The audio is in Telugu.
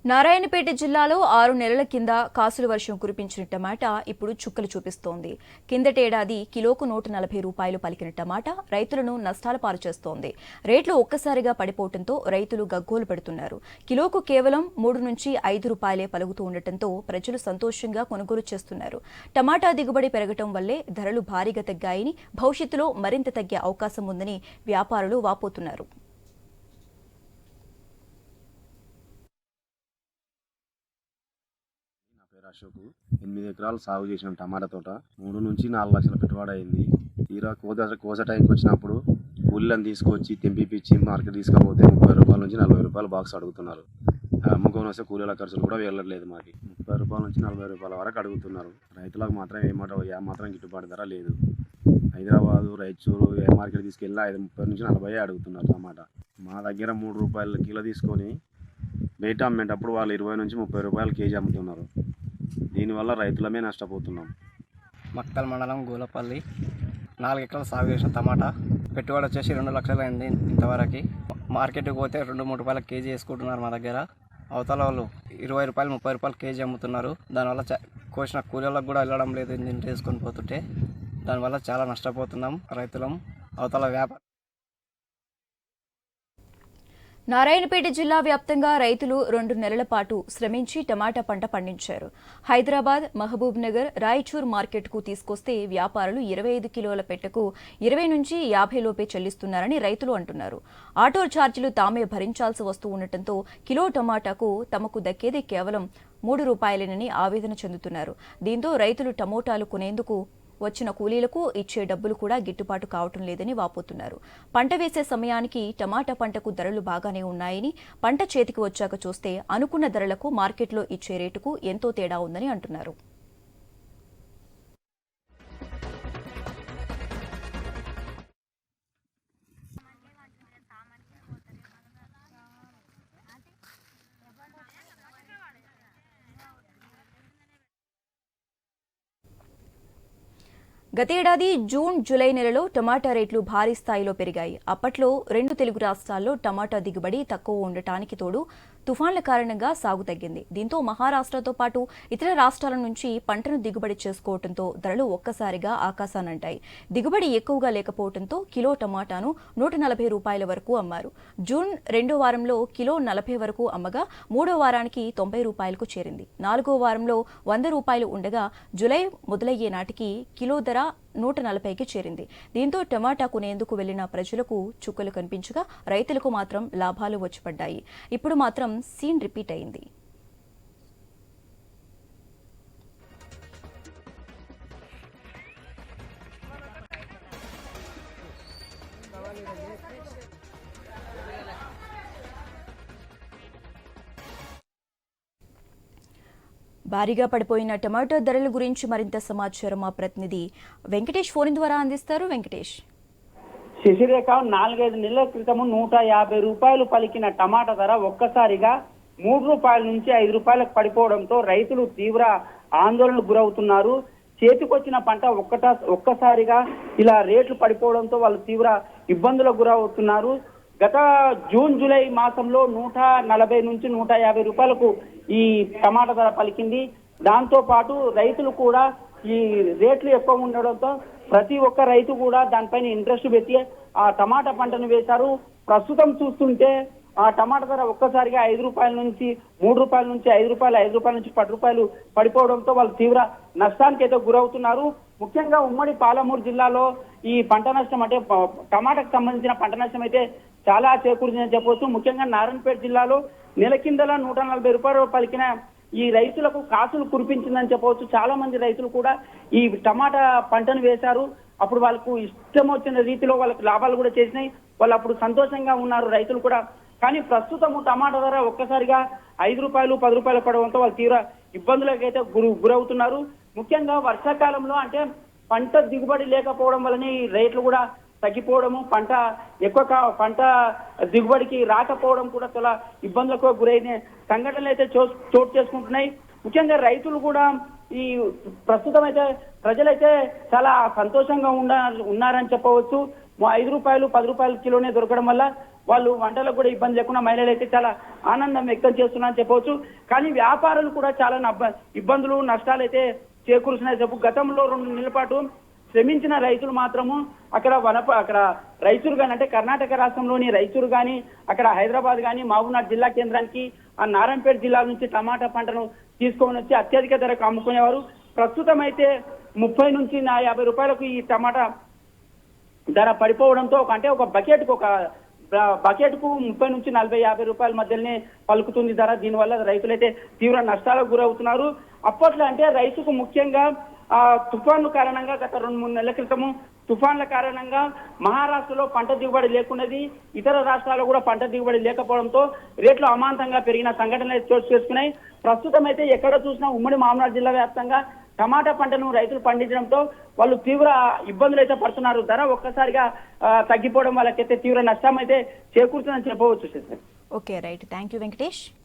నారాయణపేట జిల్లాలో 6 నెలల కింద కాసుల వర్షం కురిపించిన టమాటా ఇప్పుడు చుక్కలు చూపిస్తోంది. కిందటేడాది కిలోకు 140 రూపాయలు పలికిన టమాటా రైతులను నష్టాల పాలు చేస్తోంది. రేట్లు ఒక్కసారిగా పడిపోవడంతో రైతులు గగ్గోలు పెడుతున్నారు. కిలోకు కేవలం 3 నుంచి 5 రూపాయలే పలుకుతూ ఉండటంతో ప్రజలు సంతోషంగా కొనుగోలు చేస్తున్నారు. టమాటా దిగుబడి పెరగటం వల్లే ధరలు భారీగా తగ్గాయని, భవిష్యత్తులో మరింత తగ్గే అవకాశం ఉందని వ్యాపారులు వాపోతున్నారు. అశోకు 8 ఎకరాలు సాగు చేసిన టమాటా తోట 3 నుంచి 4 లక్షల పెట్టుబడి అయింది. తీరా కోస టైంకి వచ్చినప్పుడు కూలీలను తీసుకొచ్చి తెంపిపిచ్చి మార్కెట్ తీసుకపోతే 30 రూపాయల నుంచి 40 రూపాయలు బాక్స్ అడుగుతున్నారు. అమ్ముకొని వస్తే కూలీల ఖర్చులు కూడా వెళ్ళట్లేదు. మాకు 30 రూపాయల నుంచి 40 రూపాయల వరకు అడుగుతున్నారు. రైతులకు మాత్రం ఏమాత్రం గిట్టుబాటు ధర లేదు. హైదరాబాదు, రాయచూరు ఏ మార్కెట్ తీసుకెళ్ళినా 30 నుంచి 40 అడుగుతున్నారు టమాటా. మా దగ్గర 3 రూపాయల కిలో తీసుకొని బయట అమ్మేటప్పుడు వాళ్ళు 20 నుంచి 30 రూపాయలు కేజీ అమ్ముతున్నారు. దీనివల్ల రైతులమే నష్టపోతున్నాం. మక్తల్ మండలం గోలపల్లి 4 ఎకరాలు సాగు చేసిన టమాటా పెట్టుబడి వచ్చేసి 2 లక్షలు అయింది. ఇంతవరకు మార్కెట్కి పోతే 2-3 రూపాయల కేజీ వేసుకుంటున్నారు. మా దగ్గర అవతల వాళ్ళు 20 రూపాయలు 30 రూపాయలు కేజీ అమ్ముతున్నారు. దానివల్ల కోసిన కూలీలకు కూడా వెళ్ళడం లేదు. ఇంత వేసుకొని పోతుంటే దానివల్ల చాలా నష్టపోతున్నాం రైతులం. అవతల వ్యాపారం నారాయణపేట జిల్లా వ్యాప్తంగా రైతులు 2 నెలల పాటు శ్రమించి టమాటా పంట పండించారు. హైదరాబాద్, మహబూబ్ నగర్, రాయచూర్ మార్కెట్కు తీసుకొస్తే వ్యాపారులు 25 కిలోల పెట్టెకు 20 నుంచి 50 లోపే చెల్లిస్తున్నారని రైతులు అంటున్నారు. ఆటో ఛార్జీలు తామే భరించాల్సి వస్తూ ఉండటంతో కిలో టమాటాకు తమకు దక్కేది కేవలం 3 రూపాయలేనని ఆవేదన చెందుతున్నారు. దీంతో రైతులు టమోటాలు కొనేందుకు వచ్చిన కూలీలకు ఇచ్చే డబ్బులు కూడా గిట్టుబాటు కావటం లేదని వాపోతున్నారు. పంట వేసే సమయానికి టమాటా పంటకు ధరలు బాగానే ఉన్నాయని, పంట చేతికి వచ్చాక చూస్తే అనుకున్న ధరలకు మార్కెట్లో ఇచ్చే రేటుకు ఎంతో తేడా ఉందని అంటున్నారు. గతేడాది జూన్, జూలై నెలలో టమాటా రేట్లు భారీ స్థాయిలో పెరిగాయి. అప్పట్లో 2 తెలుగు రాష్ట్రాల్లో టమాటా దిగుబడి తక్కువ ఉండటానికి తోడు తుఫాన్ల కారణంగా సాగు తగ్గింది. దీంతో మహారాష్ట్రతో పాటు ఇతర రాష్ట్రాల నుంచి పంటను దిగుబడి చేసుకోవడంతో ధరలు ఒక్కసారిగా ఆకాశానంటాయి. దిగుబడి ఎక్కువగా లేకపోవడంతో కిలో టమాటాను 140 రూపాయల వరకు అమ్మారు. జూన్ 2వ వారంలో కిలో 40 వరకు అమ్మగా 3వ వారానికి 90 రూపాయలకు చేరింది. 4వ వారంలో 100 రూపాయలు ఉండగా జూలై మొదలయ్యే నాటికి కిలో ధర 140కి చేరింది. దీంతో టమాటా కొనేందుకు వెళ్లిన ప్రజలకు చుక్కలు కనిపించగా రైతులకు మాత్రం లాభాలు వచ్చిపడ్డాయి. ఇప్పుడు మాత్రం సీన్ రిపీట్ అయింది. భారీగా పడిపోయిన టమాటో ధరల గురించి మరింత సమాచారం మా ప్రతినిధి వెంకటేష్ ఫోన్ ద్వారా అందిస్తారు. వెంకటేష్. శశిరేఖ, 4-5 నెలల క్రితము 150 రూపాయలు పలికిన టమాటా ధర ఒక్కసారిగా 3 రూపాయల నుంచి 5 రూపాయలకు పడిపోవడంతో రైతులు తీవ్ర ఆందోళనకు గురవుతున్నారు. చేతికొచ్చిన పంట ఒక్కసారిగా ఇలా రేట్లు పడిపోవడంతో వాళ్ళు తీవ్ర ఇబ్బందులకు గురవుతున్నారు. గత జూన్, జూలై మాసంలో 140 నుంచి 150 రూపాయలకు ఈ టమాటా ధర పలికింది. దాంతో పాటు రైతులు కూడా ఈ రేట్లు ఎక్కువ ఉండడంతో ప్రతి ఒక్క రైతు కూడా దానిపైన ఇంట్రెస్ట్ పెట్టి ఆ టమాటా పంటను వేశారు. ప్రస్తుతం చూస్తుంటే ఆ టమాటా ధర ఒక్కసారిగా 5 రూపాయల నుంచి 3 రూపాయల నుంచి 5 రూపాయలు, 5 రూపాయల నుంచి 10 రూపాయలు పడిపోవడంతో వాళ్ళు తీవ్ర నష్టానికి అయితే గురవుతున్నారు. ముఖ్యంగా ఉమ్మడి పాలమూరు జిల్లాలో ఈ పంట నష్టం అంటే టమాటాకు సంబంధించిన పంట నష్టం అయితే చాలా చేకూరిందని చెప్పవచ్చు. ముఖ్యంగా నారాయణపేట జిల్లాలో నెల కిందల 140 రూపాయలు పలికిన ఈ రైతులకు కాసులు కురిపించిందని చెప్పవచ్చు. చాలా మంది రైతులు కూడా ఈ టమాటా పంటను వేశారు. అప్పుడు వాళ్ళకు ఇష్టం వచ్చిన రీతిలో వాళ్ళకి లాభాలు కూడా చేసినాయి. వాళ్ళు అప్పుడు సంతోషంగా ఉన్నారు రైతులు కూడా. కానీ ప్రస్తుతం టమాటా ధర ఒక్కసారిగా 5 రూపాయలు 10 రూపాయలు పడడంతో వాళ్ళు తీవ్ర ఇబ్బందులకు అయితే గురవుతున్నారు. ముఖ్యంగా వర్షాకాలంలో అంటే పంట దిగుబడి లేకపోవడం వల్లనే ఈ రేట్లు కూడా తగ్గిపోవడము, పంట దిగుబడికి రాకపోవడం కూడా చాలా ఇబ్బందులకు గురైన సంఘటనలు అయితే చోటు చేసుకుంటున్నాయి. ముఖ్యంగా రైతులు కూడా ఈ ప్రస్తుతం అయితే ప్రజలైతే చాలా సంతోషంగా ఉన్నారని చెప్పవచ్చు. 5 రూపాయలు 10 రూపాయల కిలోనే దొరకడం వల్ల వాళ్ళు వంటలకు కూడా ఇబ్బంది లేకుండా మహిళలు అయితే చాలా ఆనందం వ్యక్తం చేస్తున్నారని చెప్పవచ్చు. కానీ వ్యాపారులు కూడా చాలా ఇబ్బందులు నష్టాలు అయితే చేకూరుస్తున్నాయి చెప్పు. గతంలో 2 నెలల పాటు శ్రమించిన రైతులు మాత్రము అక్కడ రైతులు కానీ అంటే కర్ణాటక రాష్ట్రంలోని రైతులు కానీ అక్కడ హైదరాబాద్ కానీ మహబూబ్నగర్ జిల్లా కేంద్రానికి ఆ నారాయణపేట జిల్లా నుంచి టమాటా పంటను తీసుకొని వచ్చి అత్యధిక ధరకు అమ్ముకునేవారు. ప్రస్తుతం అయితే 30 నుంచి 50 రూపాయలకు ఈ టమాటా ధర పడిపోవడంతో ఒక బకెట్కు 30 నుంచి 40-50 రూపాయల మధ్యలోనే పలుకుతుంది ధర. దీనివల్ల రైతులైతే తీవ్ర నష్టాలకు గురవుతున్నారు. అప్పట్లో అంటే రైతుకు ముఖ్యంగా తుఫాన్ల కారణంగా గత 2-3 నెలల క్రితము తుఫాన్ల కారణంగా మహారాష్ట్రలో పంట దిగుబడి లేకున్నది, ఇతర రాష్ట్రాల్లో కూడా పంట దిగుబడి లేకపోవడంతో రేట్లు అమాంతంగా పెరిగిన సంఘటనలు చోటు చేసుకున్నాయి. ప్రస్తుతం అయితే ఎక్కడ చూసినా ఉమ్మడి మహబూబ్నగర్ జిల్లా వ్యాప్తంగా టమాటా పంటను రైతులు పండించడంతో వాళ్ళు తీవ్ర ఇబ్బందులు అయితే పడుతున్నారు. ధర ఒక్కసారిగా తగ్గిపోవడం వాళ్ళకైతే తీవ్ర నష్టం అయితే చేకూరుతుందని చెప్పవచ్చు. Okay, right. Thank you Venkatesh.